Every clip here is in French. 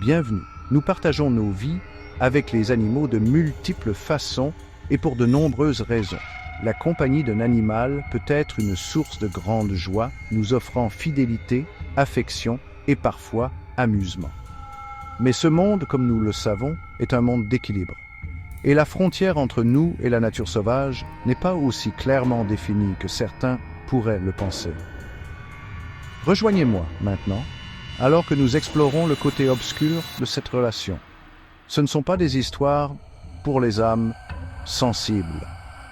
Bienvenue. Nous partageons nos vies avec les animaux de multiples façons et pour de nombreuses raisons. La compagnie d'un animal peut être une source de grande joie, nous offrant fidélité, affection et parfois amusement. Mais ce monde, comme nous le savons, est un monde d'équilibre. Et la frontière entre nous et la nature sauvage n'est pas aussi clairement définie que certains pourraient le penser. Rejoignez-moi maintenant, alors que nous explorons le côté obscur de cette relation. Ce ne sont pas des histoires pour les âmes sensibles.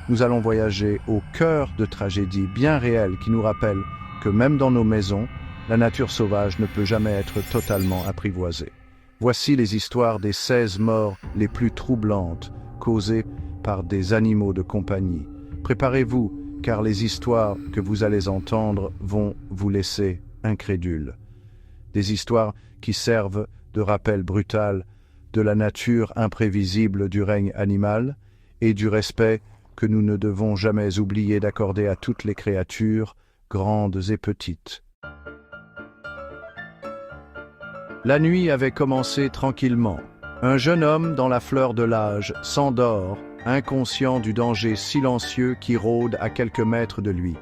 Nous allons voyager au cœur de tragédies bien réelles qui nous rappellent que même dans nos maisons, la nature sauvage ne peut jamais être totalement apprivoisée. Voici les histoires des 16 morts les plus troublantes causées par des animaux de compagnie. Préparez-vous, car les histoires que vous allez entendre vont vous laisser incrédules. Des histoires qui servent de rappel brutal de la nature imprévisible du règne animal et du respect que nous ne devons jamais oublier d'accorder à toutes les créatures, grandes et petites. La nuit avait commencé tranquillement. Un jeune homme dans la fleur de l'âge s'endort, inconscient du danger silencieux qui rôde à quelques mètres de lui.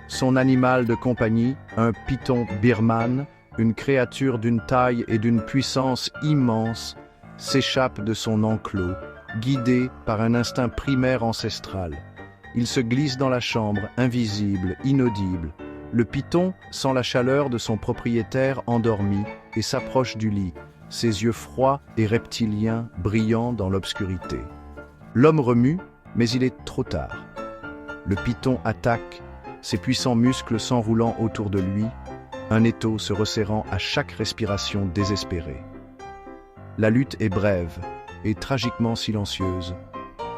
Son animal de compagnie, un python birman, une créature d'une taille et d'une puissance immense, s'échappe de son enclos, guidé par un instinct primaire ancestral. Il se glisse dans la chambre, invisible, inaudible. Le python sent la chaleur de son propriétaire endormi et s'approche du lit, ses yeux froids et reptiliens brillant dans l'obscurité. L'homme remue, mais il est trop tard. Le python attaque, ses puissants muscles s'enroulant autour de lui, un étau se resserrant à chaque respiration désespérée. La lutte est brève et tragiquement silencieuse.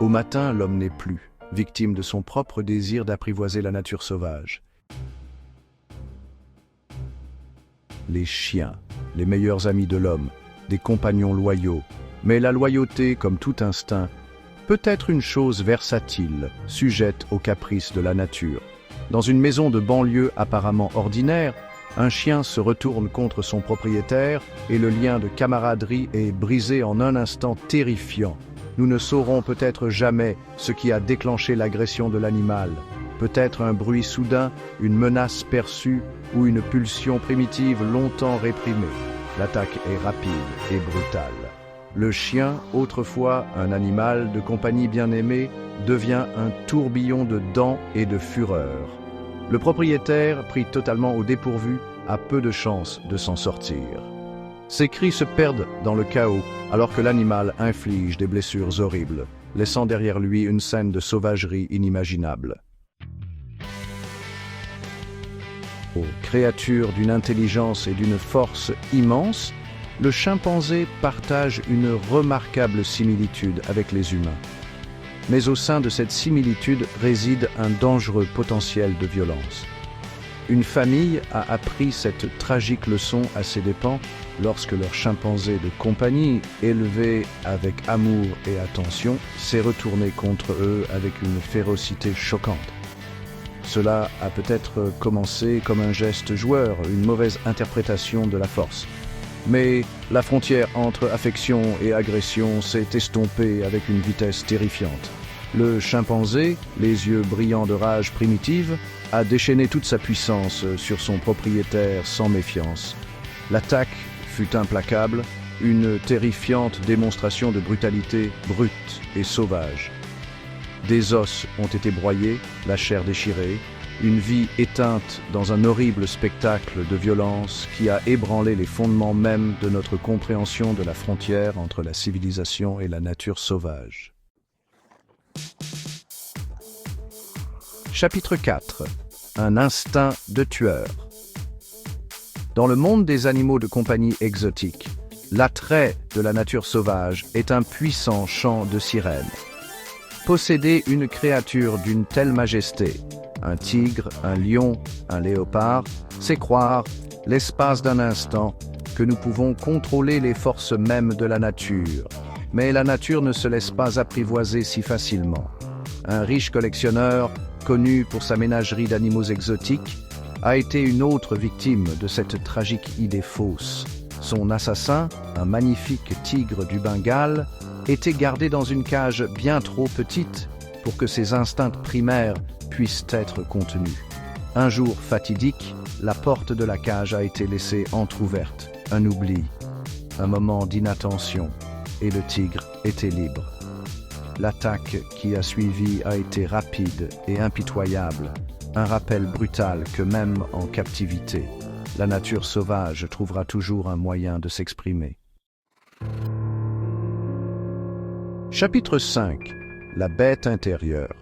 Au matin, l'homme n'est plus, victime de son propre désir d'apprivoiser la nature sauvage. Les chiens, les meilleurs amis de l'homme, des compagnons loyaux. Mais la loyauté, comme tout instinct, peut être une chose versatile, sujette aux caprices de la nature. Dans une maison de banlieue apparemment ordinaire, un chien se retourne contre son propriétaire et le lien de camaraderie est brisé en un instant terrifiant. Nous ne saurons peut-être jamais ce qui a déclenché l'agression de l'animal. Peut-être un bruit soudain, une menace perçue ou une pulsion primitive longtemps réprimée. L'attaque est rapide et brutale. Le chien, autrefois un animal de compagnie bien-aimé, devient un tourbillon de dents et de fureur. Le propriétaire, pris totalement au dépourvu, a peu de chances de s'en sortir. Ses cris se perdent dans le chaos alors que l'animal inflige des blessures horribles, laissant derrière lui une scène de sauvagerie inimaginable. Aux créatures d'une intelligence et d'une force immense, le chimpanzé partage une remarquable similitude avec les humains. Mais au sein de cette similitude réside un dangereux potentiel de violence. Une famille a appris cette tragique leçon à ses dépens lorsque leur chimpanzé de compagnie, élevé avec amour et attention, s'est retourné contre eux avec une férocité choquante. Cela a peut-être commencé comme un geste joueur, une mauvaise interprétation de la force. Mais la frontière entre affection et agression s'est estompée avec une vitesse terrifiante. Le chimpanzé, les yeux brillants de rage primitive, a déchaîné toute sa puissance sur son propriétaire sans méfiance. L'attaque fut implacable, une terrifiante démonstration de brutalité brute et sauvage. Des os ont été broyés, la chair déchirée, une vie éteinte dans un horrible spectacle de violence qui a ébranlé les fondements mêmes de notre compréhension de la frontière entre la civilisation et la nature sauvage. Chapitre 4. Un instinct de tueur. Dans le monde des animaux de compagnie exotiques, l'attrait de la nature sauvage est un puissant chant de sirène. Posséder une créature d'une telle majesté, un tigre, un lion, un léopard, c'est croire, l'espace d'un instant, que nous pouvons contrôler les forces mêmes de la nature. Mais la nature ne se laisse pas apprivoiser si facilement. Un riche collectionneur, connu pour sa ménagerie d'animaux exotiques, a été une autre victime de cette tragique idée fausse. Son assassin, un magnifique tigre du Bengale, était gardé dans une cage bien trop petite pour que ses instincts primaires puissent être contenus. Un jour fatidique, la porte de la cage a été laissée entr'ouverte. Un oubli, un moment d'inattention, et le tigre était libre. L'attaque qui a suivi a été rapide et impitoyable, un rappel brutal que même en captivité, la nature sauvage trouvera toujours un moyen de s'exprimer. Chapitre 5. La bête intérieure.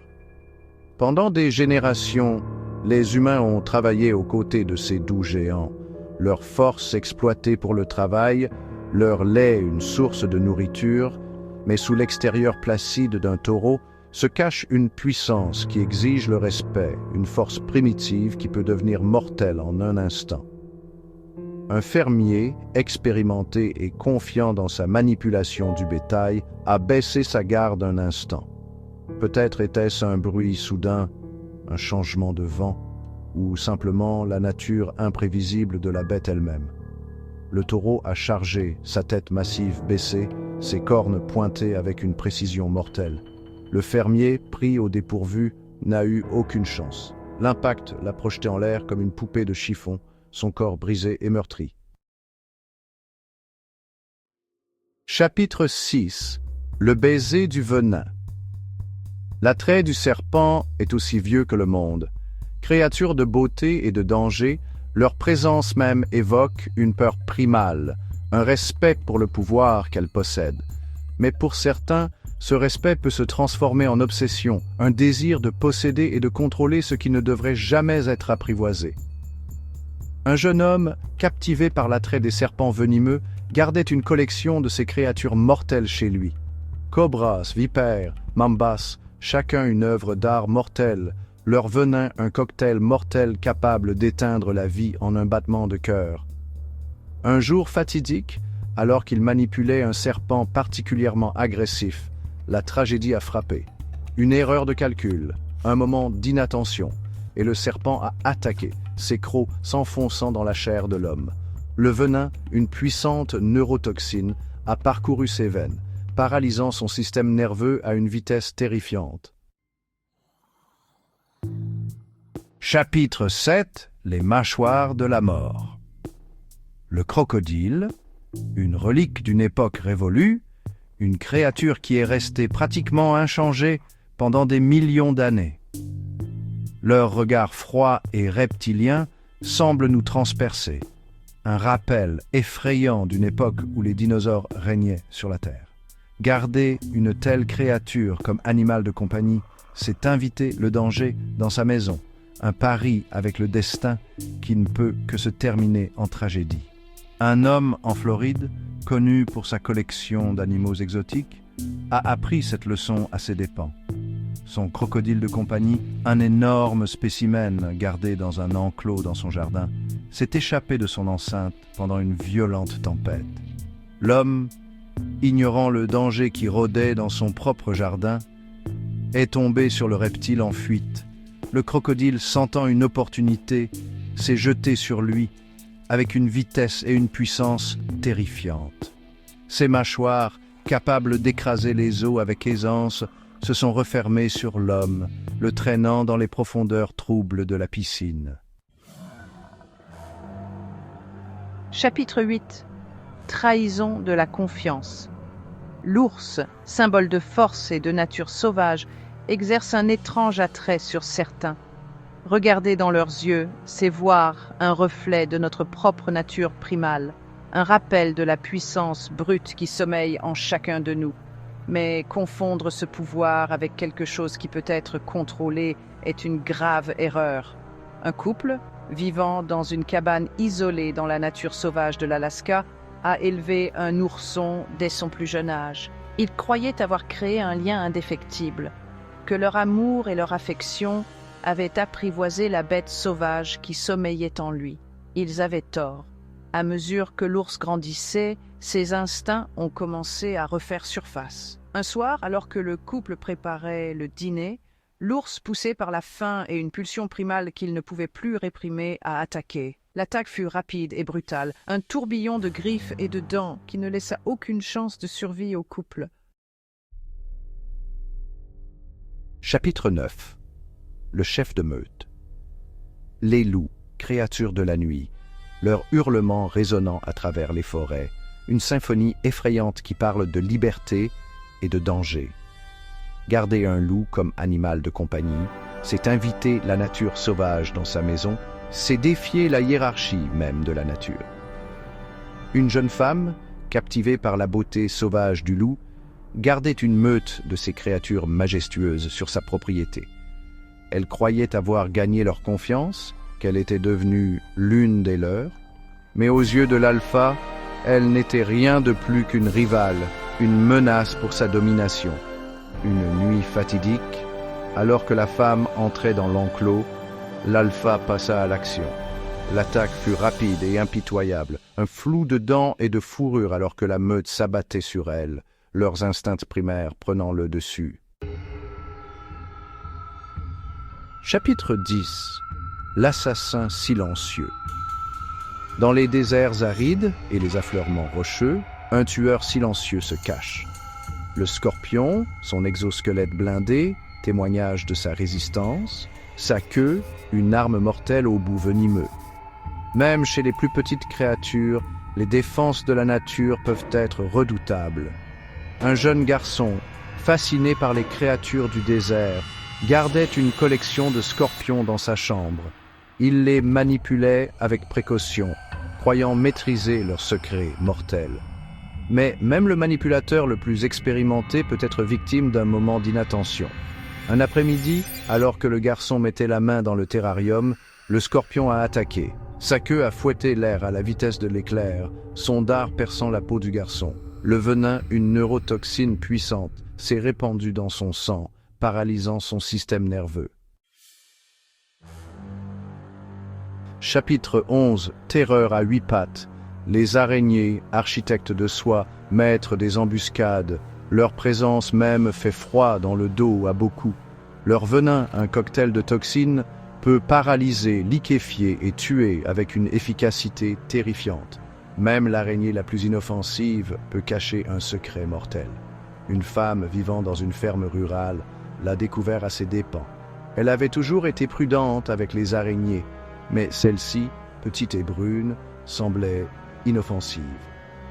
Pendant des générations, les humains ont travaillé aux côtés de ces doux géants, leur force exploitée pour le travail, leur lait une source de nourriture, mais sous l'extérieur placide d'un taureau se cache une puissance qui exige le respect, une force primitive qui peut devenir mortelle en un instant. Un fermier, expérimenté et confiant dans sa manipulation du bétail, a baissé sa garde un instant. Peut-être était-ce un bruit soudain, un changement de vent, ou simplement la nature imprévisible de la bête elle-même. Le taureau a chargé, sa tête massive baissée, ses cornes pointées avec une précision mortelle. Le fermier, pris au dépourvu, n'a eu aucune chance. L'impact l'a projeté en l'air comme une poupée de chiffon, son corps brisé et meurtri. Chapitre 6. Le baiser du venin. L'attrait du serpent est aussi vieux que le monde. Créatures de beauté et de danger, leur présence même évoque une peur primale, un respect pour le pouvoir qu'elle possède. Mais pour certains, ce respect peut se transformer en obsession, un désir de posséder et de contrôler ce qui ne devrait jamais être apprivoisé. Un jeune homme, captivé par l'attrait des serpents venimeux, gardait une collection de ces créatures mortelles chez lui. Cobras, vipères, mambas, chacun une œuvre d'art mortelle, leur venin un cocktail mortel capable d'éteindre la vie en un battement de cœur. Un jour fatidique, alors qu'il manipulait un serpent particulièrement agressif, la tragédie a frappé. Une erreur de calcul, un moment d'inattention, et le serpent a attaqué, ses crocs s'enfonçant dans la chair de l'homme. Le venin, une puissante neurotoxine, a parcouru ses veines, paralysant son système nerveux à une vitesse terrifiante. Chapitre 7. Les mâchoires de la mort. Le crocodile, une relique d'une époque révolue, une créature qui est restée pratiquement inchangée pendant des millions d'années. Leur regard froid et reptilien semble nous transpercer, un rappel effrayant d'une époque où les dinosaures régnaient sur la Terre. Garder une telle créature comme animal de compagnie, c'est inviter le danger dans sa maison, un pari avec le destin qui ne peut que se terminer en tragédie. Un homme en Floride, connu pour sa collection d'animaux exotiques, a appris cette leçon à ses dépens. Son crocodile de compagnie, un énorme spécimen gardé dans un enclos dans son jardin, s'est échappé de son enceinte pendant une violente tempête. L'homme, ignorant le danger qui rôdait dans son propre jardin, est tombé sur le reptile en fuite. Le crocodile, sentant une opportunité, s'est jeté sur lui avec une vitesse et une puissance terrifiantes. Ses mâchoires, capables d'écraser les os avec aisance, se sont refermées sur l'homme, le traînant dans les profondeurs troubles de la piscine. Chapitre 8. Trahison de la confiance. L'ours, symbole de force et de nature sauvage, exerce un étrange attrait sur certains. Regarder dans leurs yeux, c'est voir un reflet de notre propre nature primale, un rappel de la puissance brute qui sommeille en chacun de nous. Mais confondre ce pouvoir avec quelque chose qui peut être contrôlé est une grave erreur. Un couple, vivant dans une cabane isolée dans la nature sauvage de l'Alaska, a élevé un ourson dès son plus jeune âge. Ils croyaient avoir créé un lien indéfectible, que leur amour et leur affection avaient apprivoisé la bête sauvage qui sommeillait en lui. Ils avaient tort. À mesure que l'ours grandissait, ses instincts ont commencé à refaire surface. Un soir, alors que le couple préparait le dîner, l'ours, poussé par la faim et une pulsion primale qu'il ne pouvait plus réprimer, a attaqué. L'attaque fut rapide et brutale, un tourbillon de griffes et de dents qui ne laissa aucune chance de survie au couple. Chapitre 9. Le chef de meute. Les loups, créatures de la nuit, leurs hurlements résonnant à travers les forêts, une symphonie effrayante qui parle de liberté et de danger. Garder un loup comme animal de compagnie, c'est inviter la nature sauvage dans sa maison, c'est défier la hiérarchie même de la nature. Une jeune femme, captivée par la beauté sauvage du loup, gardait une meute de ces créatures majestueuses sur sa propriété. Elle croyait avoir gagné leur confiance, qu'elle était devenue l'une des leurs, mais aux yeux de l'alpha, elle n'était rien de plus qu'une rivale, une menace pour sa domination. Une nuit fatidique, alors que la femme entrait dans l'enclos, l'alpha passa à l'action. L'attaque fut rapide et impitoyable, un flou de dents et de fourrures alors que la meute s'abattait sur elle, leurs instincts primaires prenant le dessus. Chapitre 10. L'assassin silencieux. Dans les déserts arides et les affleurements rocheux, un tueur silencieux se cache. Le scorpion, son exosquelette blindé, témoignage de sa résistance, sa queue, une arme mortelle au bout venimeux. Même chez les plus petites créatures, les défenses de la nature peuvent être redoutables. Un jeune garçon, fasciné par les créatures du désert, gardait une collection de scorpions dans sa chambre. Il les manipulait avec précaution, croyant maîtriser leurs secrets mortels. Mais même le manipulateur le plus expérimenté peut être victime d'un moment d'inattention. Un après-midi, alors que le garçon mettait la main dans le terrarium, le scorpion a attaqué. Sa queue a fouetté l'air à la vitesse de l'éclair, son dard perçant la peau du garçon. Le venin, une neurotoxine puissante, s'est répandu dans son sang, paralysant son système nerveux. Chapitre 11. Terreur à 8 pattes. Les araignées, architectes de soi, maîtres des embuscades, leur présence même fait froid dans le dos à beaucoup. Leur venin, un cocktail de toxines, peut paralyser, liquéfier et tuer avec une efficacité terrifiante. Même l'araignée la plus inoffensive peut cacher un secret mortel. Une femme vivant dans une ferme rurale l'a découvert à ses dépens. Elle avait toujours été prudente avec les araignées, mais celle-ci, petite et brune, semblait inoffensive.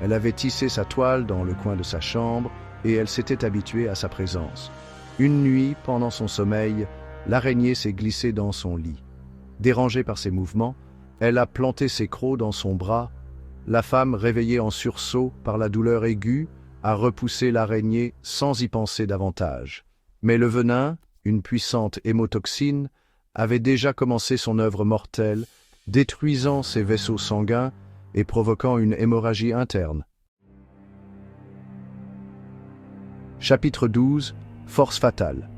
Elle avait tissé sa toile dans le coin de sa chambre et elle s'était habituée à sa présence. Une nuit, pendant son sommeil, l'araignée s'est glissée dans son lit. Dérangée par ses mouvements, elle a planté ses crocs dans son bras. La femme, réveillée en sursaut par la douleur aiguë, a repoussé l'araignée sans y penser davantage. Mais le venin, une puissante hémotoxine, avait déjà commencé son œuvre mortelle, détruisant ses vaisseaux sanguins et provoquant une hémorragie interne. Chapitre 12. Force fatale.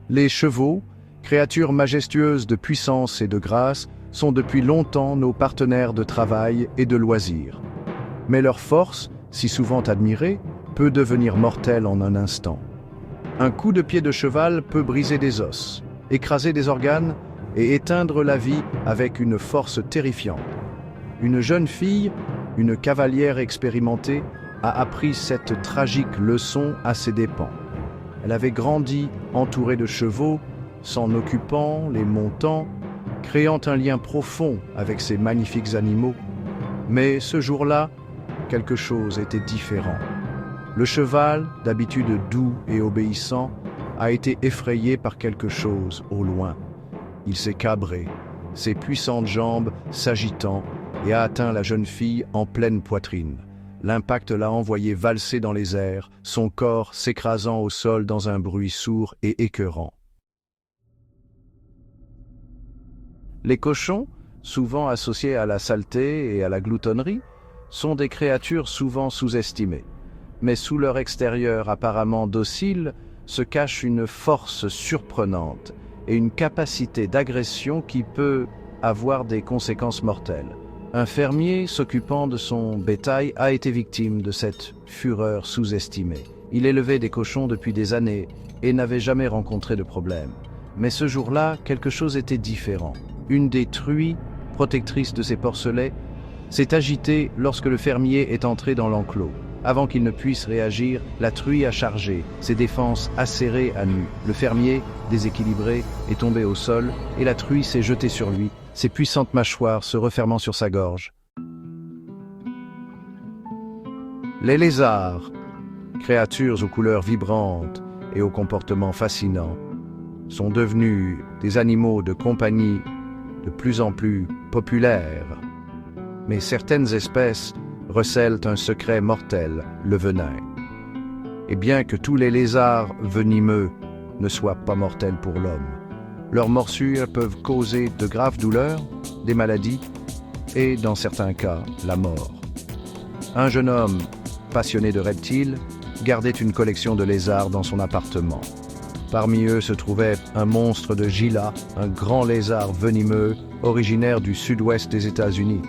Les chevaux, créatures majestueuses de puissance et de grâce, sont depuis longtemps nos partenaires de travail et de loisirs. Mais leur force, si souvent admirée, peut devenir mortelle en un instant. Un coup de pied de cheval peut briser des os, écraser des organes et éteindre la vie avec une force terrifiante. Une jeune fille, une cavalière expérimentée, a appris cette tragique leçon à ses dépens. Elle avait grandi entourée de chevaux, s'en occupant, les montant, créant un lien profond avec ces magnifiques animaux. Mais ce jour-là, quelque chose était différent. Le cheval, d'habitude doux et obéissant, a été effrayé par quelque chose au loin. Il s'est cabré, ses puissantes jambes s'agitant, et a atteint la jeune fille en pleine poitrine. L'impact l'a envoyé valser dans les airs, son corps s'écrasant au sol dans un bruit sourd et écœurant. Les cochons, souvent associés à la saleté et à la gloutonnerie, sont des créatures souvent sous-estimées. Mais sous leur extérieur apparemment docile se cache une force surprenante et une capacité d'agression qui peut avoir des conséquences mortelles. Un fermier s'occupant de son bétail a été victime de cette fureur sous-estimée. Il élevait des cochons depuis des années et n'avait jamais rencontré de problème. Mais ce jour-là, quelque chose était différent. Une des truies protectrice de ses porcelets, s'est agitée lorsque le fermier est entré dans l'enclos. Avant qu'il ne puisse réagir, la truie a chargé, ses défenses acérées à nu. Le fermier, déséquilibré, est tombé au sol et la truie s'est jetée sur lui, ses puissantes mâchoires se refermant sur sa gorge. Les lézards, créatures aux couleurs vibrantes et au comportement fascinant, sont devenus des animaux de compagnie de plus en plus populaires. Mais certaines espèces recèlent un secret mortel, le venin. Et bien que tous les lézards venimeux ne soient pas mortels pour l'homme, leurs morsures peuvent causer de graves douleurs, des maladies et, dans certains cas, la mort. Un jeune homme, passionné de reptiles, gardait une collection de lézards dans son appartement. Parmi eux se trouvait un monstre de Gila, un grand lézard venimeux originaire du sud-ouest des États-Unis.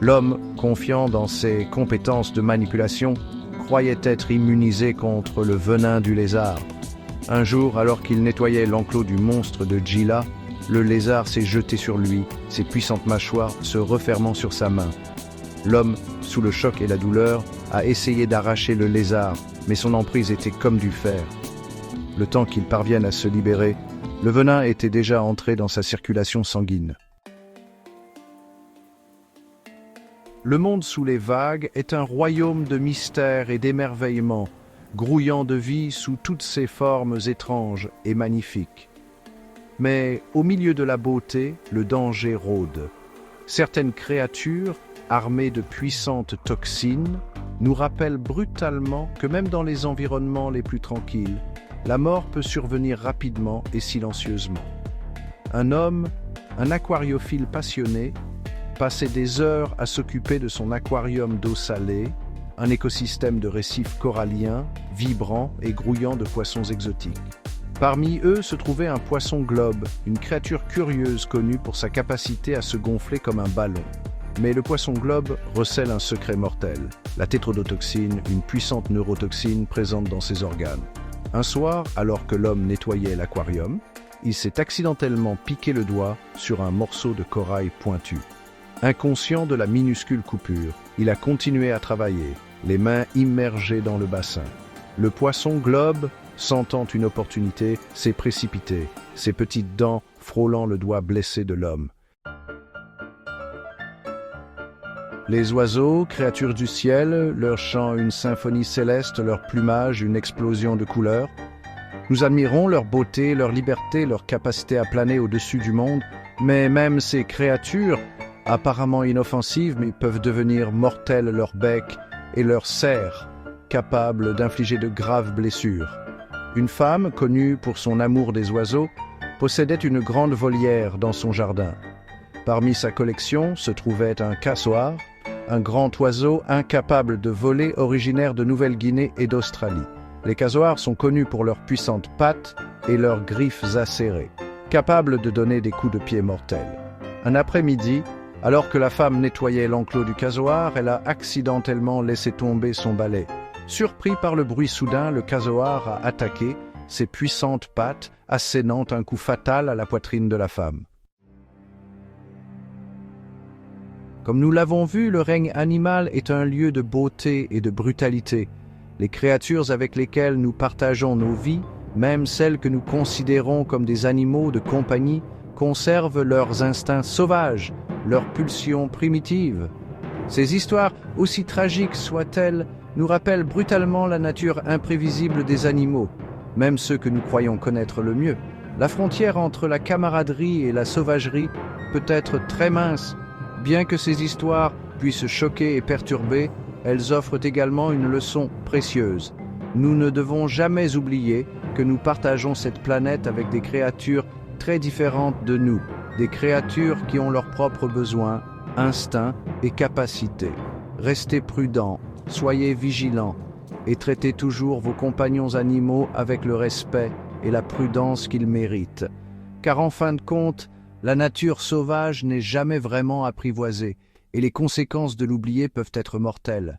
L'homme, confiant dans ses compétences de manipulation, croyait être immunisé contre le venin du lézard. Un jour, alors qu'il nettoyait l'enclos du monstre de Gila, le lézard s'est jeté sur lui, ses puissantes mâchoires se refermant sur sa main. L'homme, sous le choc et la douleur, a essayé d'arracher le lézard, mais son emprise était comme du fer. Le temps qu'il parvienne à se libérer, le venin était déjà entré dans sa circulation sanguine. Le monde sous les vagues est un royaume de mystère et d'émerveillement, grouillant de vie sous toutes ses formes étranges et magnifiques. Mais au milieu de la beauté, le danger rôde. Certaines créatures, armées de puissantes toxines, nous rappellent brutalement que même dans les environnements les plus tranquilles, la mort peut survenir rapidement et silencieusement. Un homme, un aquariophile passionné, passait des heures à s'occuper de son aquarium d'eau salée, un écosystème de récifs coralliens, vibrants et grouillant de poissons exotiques. Parmi eux se trouvait un poisson globe, une créature curieuse connue pour sa capacité à se gonfler comme un ballon. Mais le poisson globe recèle un secret mortel, la tétrodotoxine, une puissante neurotoxine présente dans ses organes. Un soir, alors que l'homme nettoyait l'aquarium, il s'est accidentellement piqué le doigt sur un morceau de corail pointu. Inconscient de la minuscule coupure, il a continué à travailler, les mains immergées dans le bassin. Le poisson globe, sentant une opportunité, s'est précipité, ses petites dents frôlant le doigt blessé de l'homme. Les oiseaux, créatures du ciel, leur chant une symphonie céleste, leur plumage une explosion de couleurs. Nous admirons leur beauté, leur liberté, leur capacité à planer au-dessus du monde, mais même ces créatures, apparemment inoffensives, mais peuvent devenir mortelles leur bec et leur serre, capables d'infliger de graves blessures. Une femme, connue pour son amour des oiseaux, possédait une grande volière dans son jardin. Parmi sa collection se trouvait un cassoir, un grand oiseau incapable de voler originaire de Nouvelle-Guinée et d'Australie. Les casoars sont connus pour leurs puissantes pattes et leurs griffes acérées, capables de donner des coups de pied mortels. Un après-midi, alors que la femme nettoyait l'enclos du casoar, elle a accidentellement laissé tomber son balai. Surpris par le bruit soudain, le casoar a attaqué, ses puissantes pattes assénant un coup fatal à la poitrine de la femme. Comme nous l'avons vu, le règne animal est un lieu de beauté et de brutalité. Les créatures avec lesquelles nous partageons nos vies, même celles que nous considérons comme des animaux de compagnie, conservent leurs instincts sauvages, leurs pulsions primitives. Ces histoires, aussi tragiques soient-elles, nous rappellent brutalement la nature imprévisible des animaux, même ceux que nous croyons connaître le mieux. La frontière entre la camaraderie et la sauvagerie peut être très mince. Bien que ces histoires puissent choquer et perturber, elles offrent également une leçon précieuse. Nous ne devons jamais oublier que nous partageons cette planète avec des créatures très différentes de nous, des créatures qui ont leurs propres besoins, instincts et capacités. Restez prudents, soyez vigilants et traitez toujours vos compagnons animaux avec le respect et la prudence qu'ils méritent. Car en fin de compte, la nature sauvage n'est jamais vraiment apprivoisée et les conséquences de l'oublier peuvent être mortelles.